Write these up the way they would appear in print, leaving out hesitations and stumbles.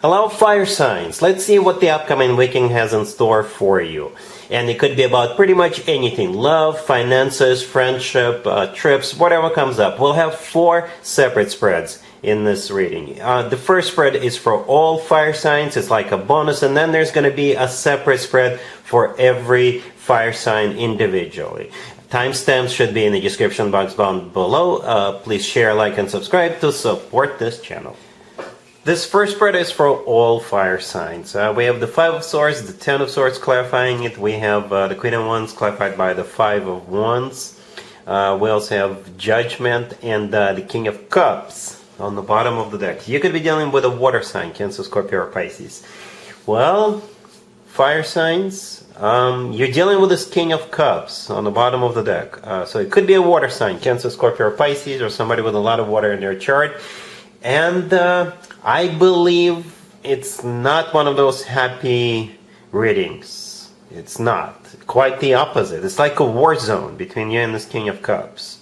Hello, fire signs. Let's see what the upcoming weekend has in store for you. And it could be about pretty much anything. Love, finances, friendship, trips, whatever comes up. We'll have 4 separate spreads in this reading. The first spread is for all fire signs. It's like a bonus. And then there's going to be a separate spread for every fire sign individually. Timestamps should be in the description box down below. Please share, like, and subscribe to support this channel. This first spread is for all fire signs. We have the 5 of Swords, the 10 of Swords clarifying it. We have the Queen of Wands clarified by the 5 of Wands. We also have Judgment and the King of Cups on the bottom of the deck. You could be dealing with a water sign, Cancer, Scorpio, or Pisces. Well, fire signs, you're dealing with this King of Cups on the bottom of the deck. So it could be a water sign, Cancer, Scorpio, or Pisces, or somebody with a lot of water in their chart. And I believe it's not one of those happy readings. It's not. Quite the opposite. It's like a war zone between you and this King of Cups.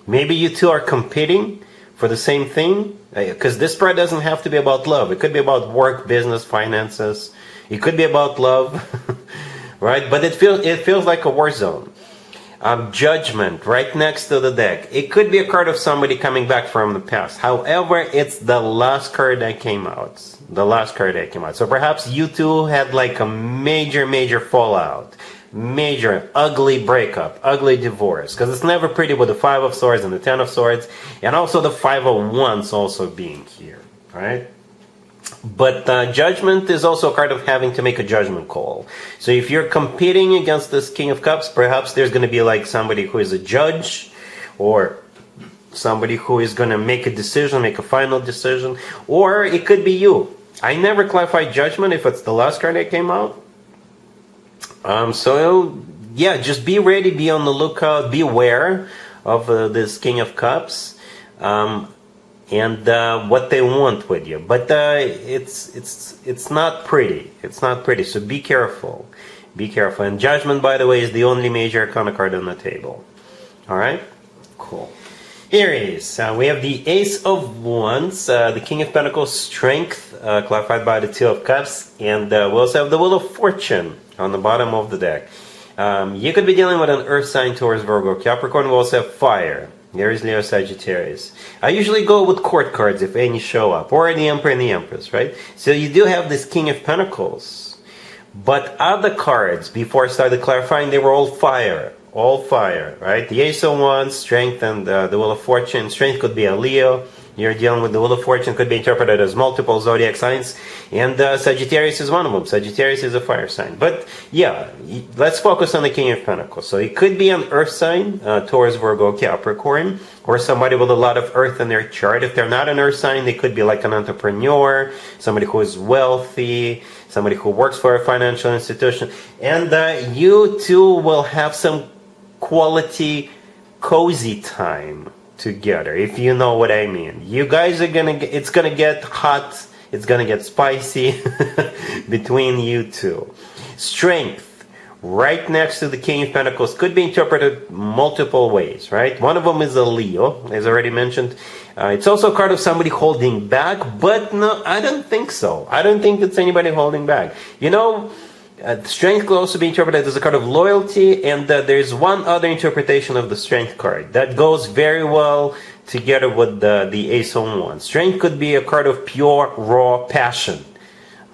Maybe you two are competing for the same thing. Because this spread doesn't have to be about love. It could be about work, business, finances. It could be about love. Right? But it feels like a war zone. Judgment right next to the deck. It could be a card of somebody coming back from the past. However, it's the last card that came out. The last card that came out. So perhaps you two had like a major fallout. Major, ugly breakup. Ugly divorce. Because it's never pretty with the 5 of Swords and the 10 of Swords. And also the 5 of Wands also being here. Right? But Judgment is also a card of having to make a judgment call. So if you're competing against this King of Cups, perhaps there's going to be like somebody who is a judge, or somebody who is going to make a decision, make a final decision, or it could be you. I never clarified Judgment if it's the last card that came out. So yeah, just be ready, be on the lookout, be aware of this King of Cups. And what they want with you, but it's not pretty. It's not pretty. So be careful, be careful. And Judgment, by the way, is the only major arcana card on the table. All right, cool. Aries, we have the Ace of Wands, the King of Pentacles, Strength, clarified by the 2 of Cups, and we also have the Wheel of Fortune on the bottom of the deck. You could be dealing with an Earth sign, Taurus, Virgo, Capricorn. We also have Fire. Aries, Leo, Sagittarius. I usually go with court cards if any show up, or the Emperor and the Empress, right? So you do have this King of Pentacles, but other cards, before I started clarifying, they were all fire, right? The Ace of Wands, Strength, and the Wheel of Fortune. Strength could be a Leo. You're dealing with the Wheel of Fortune, could be interpreted as multiple zodiac signs, and Sagittarius is one of them. Sagittarius is a fire sign. But yeah, let's focus on the King of Pentacles. So it could be an Earth sign, Taurus, Virgo, Capricorn, or somebody with a lot of Earth in their chart. If they're not an Earth sign, they could be like an entrepreneur, somebody who is wealthy, somebody who works for a financial institution, and you too will have some quality, cozy time together, if you know what I mean. You guys are it's gonna get hot, it's gonna get spicy between you two. Strength right next to the King of Pentacles could be interpreted multiple ways, right? One of them is a Leo, as already mentioned. It's also a card of somebody holding back, but no, I don't think so. I don't think it's anybody holding back. You know, Strength could also be interpreted as a card of loyalty, and there's one other interpretation of the Strength card that goes very well together with the Ace of Wands. Strength could be a card of pure, raw passion.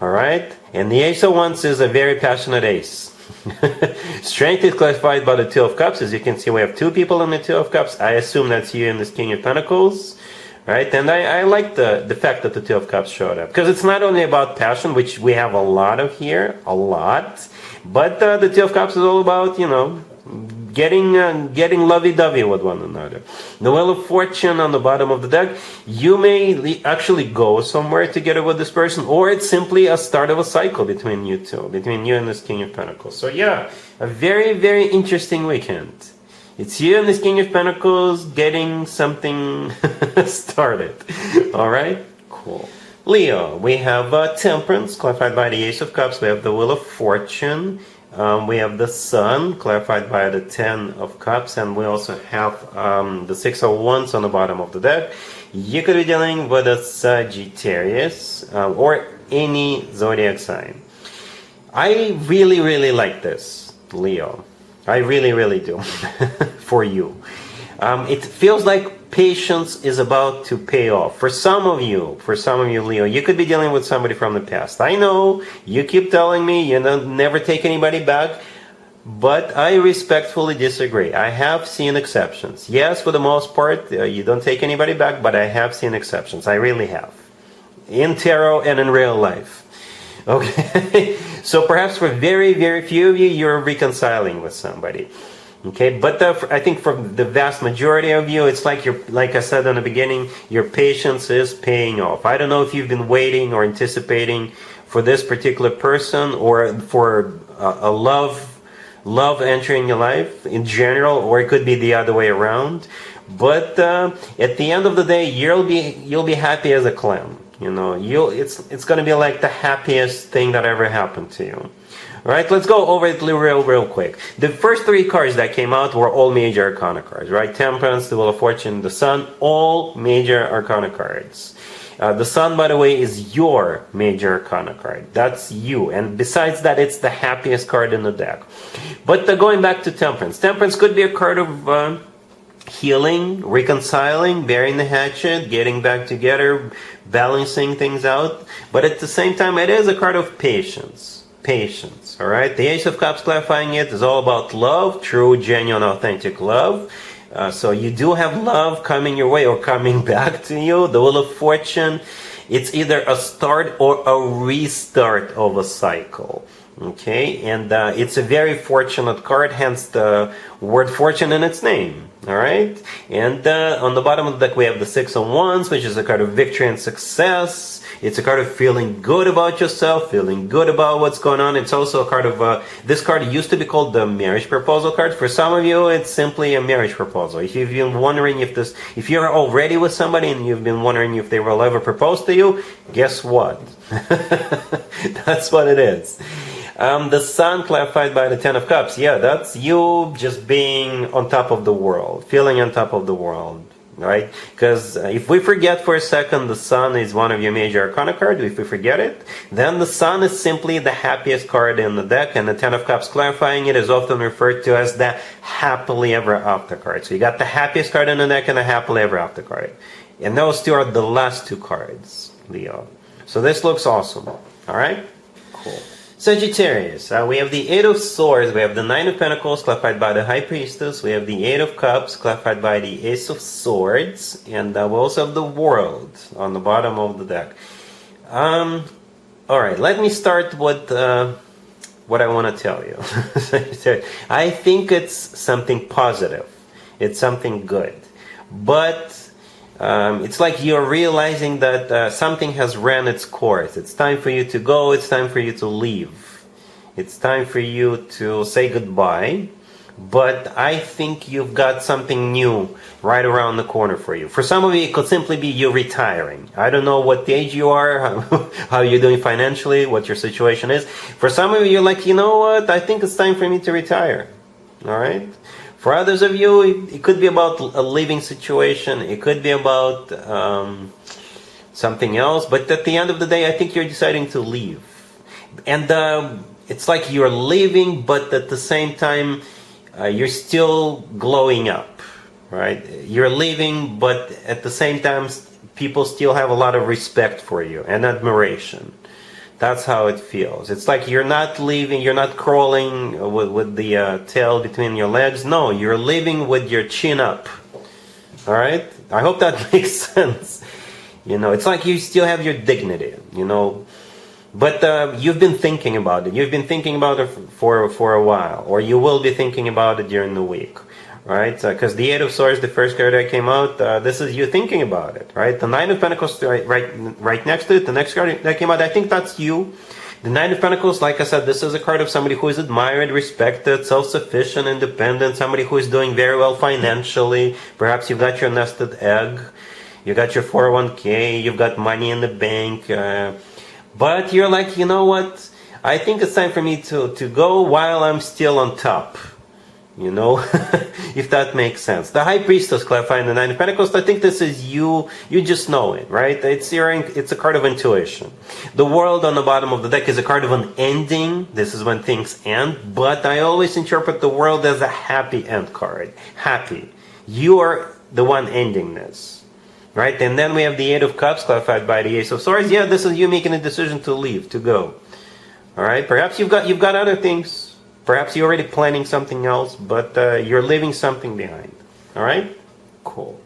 All right? And the Ace of Wands is a very passionate ace. Strength is classified by the 2 of Cups. As you can see, we have 2 people in the 2 of Cups. I assume that's you and this King of Pentacles. Right? And I like the fact that the 2 of Cups showed up. Because it's not only about passion, which we have a lot of here. A lot. But the 2 of Cups is all about, you know, getting lovey-dovey with one another. The Wheel of Fortune on the bottom of the deck. You may actually go somewhere together with this person. Or it's simply a start of a cycle between you two. Between you and this King of Pentacles. So yeah, a very interesting weekend. It's you and this King of Pentacles getting something started. Alright? Cool. Leo, we have Temperance, clarified by the Ace of Cups. We have the Wheel of Fortune. We have the Sun, clarified by the 10 of Cups. And we also have the 6 of Wands on the bottom of the deck. You could be dealing with a Sagittarius, or any zodiac sign. I really, really like this, Leo. I really, really do. For you. It feels like patience is about to pay off. For some of you, Leo, you could be dealing with somebody from the past. I know, you keep telling me you never take anybody back, but I respectfully disagree. I have seen exceptions. Yes, for the most part, you don't take anybody back, but I have seen exceptions. I really have. In tarot and in real life. Okay, so perhaps for very, very few of you, you're reconciling with somebody. Okay, but I think for the vast majority of you, it's like like I said in the beginning, your patience is paying off. I don't know if you've been waiting or anticipating for this particular person or for a love entering your life in general, or it could be the other way around. But at the end of the day, you'll be happy as a clam. You know, it's going to be like the happiest thing that ever happened to you. All right, let's go over it real quick. The first three cards that came out were all major arcana cards, right? Temperance, the Wheel of Fortune, the Sun, all major arcana cards. The Sun, by the way, is your major arcana card. That's you. And besides that, it's the happiest card in the deck. But going back to Temperance. Temperance could be a card of healing, reconciling, burying the hatchet, getting back together, balancing things out. But at the same time, it is a card of patience. Patience, all right? The Ace of Cups, clarifying it, is all about love, true, genuine, authentic love. So you do have love coming your way or coming back to you. The Wheel of Fortune, it's either a start or a restart of a cycle. Okay, and it's a very fortunate card, hence the word fortune in its name. All right, and on the bottom of the deck we have the Six of Wands, which is a card of victory and success. It's a card of feeling good about yourself, feeling good about what's going on. It's also a card of this card used to be called the marriage proposal card. For some of you, it's simply a marriage proposal. If you've been wondering if you're already with somebody and you've been wondering if they will ever propose to you, guess what? That's what it is. The Sun, clarified by the Ten of Cups. Yeah, that's you just being on top of the world, feeling on top of the world, right? Because if we forget for a second the Sun is one of your major arcana cards, if we forget it, then the Sun is simply the happiest card in the deck, and the Ten of Cups, clarifying it, is often referred to as the happily ever after card. So you got the happiest card in the deck and the happily ever after card. And those two are the last two cards, Leo. So this looks awesome. All right? Cool. Sagittarius, we have the Eight of Swords, we have the Nine of Pentacles, clarified by the High Priestess, we have the Eight of Cups, clarified by the Ace of Swords, and we also have the World on the bottom of the deck. Alright, let me start with what I want to tell you. I think it's something positive. It's something good. But it's like you're realizing that something has ran its course. It's time for you to go. It's time for you to leave. It's time for you to say goodbye. But I think you've got something new right around the corner for you. For some of you, it could simply be you retiring. I don't know what age you are, how you're doing financially, what your situation is. For some of you, you're like, you know what? I think it's time for me to retire. All right? For others of you, it could be about a living situation. It could be about something else. But at the end of the day, I think you're deciding to leave. And it's like you're leaving, but at the same time, you're still glowing up, right? You're leaving, but at the same time, people still have a lot of respect for you and admiration. That's how it feels. It's like you're not leaving, you're not crawling with the tail between your legs. No, you're leaving with your chin up. All right? I hope that makes sense. You know, it's like you still have your dignity, you know. But you've been thinking about it. You've been thinking about it for a while. Or you will be thinking about it during the week. Right? Because the Eight of Swords, the first card that came out, this is you thinking about it, right? The Nine of Pentacles right next to it, the next card that came out, I think that's you. The Nine of Pentacles, like I said, this is a card of somebody who is admired, respected, self-sufficient, independent, somebody who is doing very well financially. Perhaps you've got your nested egg, you got your 401k, you've got money in the bank, but you're like, you know what? I think it's time for me to go while I'm still on top. You know, if that makes sense. The High Priestess clarifying the Nine of Pentacles. I think this is you. You just know it, right? It's a card of intuition. The World on the bottom of the deck is a card of an ending. This is when things end. But I always interpret the World as a happy end card. Happy. You are the one ending this, right? And then we have the Eight of Cups clarified by the Ace of Swords. Yeah, this is you making a decision to leave, to go. All right. Perhaps you've got other things. Perhaps you're already planning something else, but you're leaving something behind. All right? Cool.